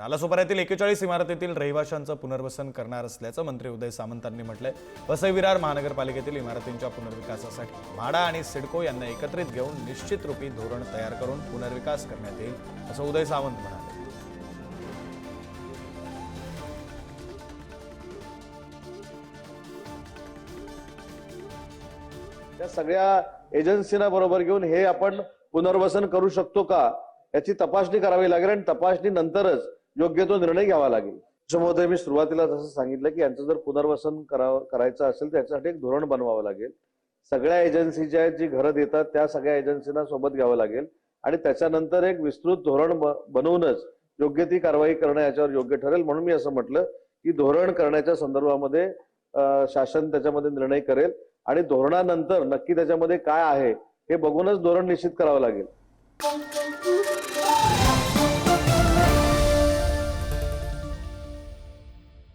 नालासोपाऱ्यातील 41 इमारतीतील रहिवाशांचं पुनर्वसन करणार असल्याचं मंत्री उदय सामंतांनी म्हटलंय। वसई विरार महानगरपालिकेतील इमारतींच्या पुनर्विकासासाठी म्हाडा आणि सिडको यांना एकत्रित घेऊन निश्चित रूपी धोरण तयार करून पुनर्विकास करण्यात येईल, असं उदय सामंत म्हणाले। त्या सगळ्या एजन्सीना बरोबर घेऊन हे आपण पुनर्वसन करू शकतो का याची तपासणी करावी लागेल आणि तपासणी नंतरच योग्य तो निर्णय घ्यावा लागेल। त्याच्यामध्ये मी सुरुवातीला जसं सांगितलं की यांचं जर पुनर्वसन करायचं असेल त्याच्यासाठी एक धोरण बनवावं लागेल। सगळ्या एजन्सी ज्या जी घरं देतात त्या सगळ्या एजन्सीना सोबत घ्यावं लागेल आणि त्याच्यानंतर एक विस्तृत धोरण बनवूनच योग्य ती कारवाई करणं याच्यावर योग्य ठरेल। म्हणून मी असं म्हटलं की धोरण करण्याच्या संदर्भामध्ये शासन त्याच्यामध्ये निर्णय करेल आणि धोरणानंतर नक्की त्याच्यामध्ये काय आहे हे बघूनच धोरण निश्चित करावं लागेल।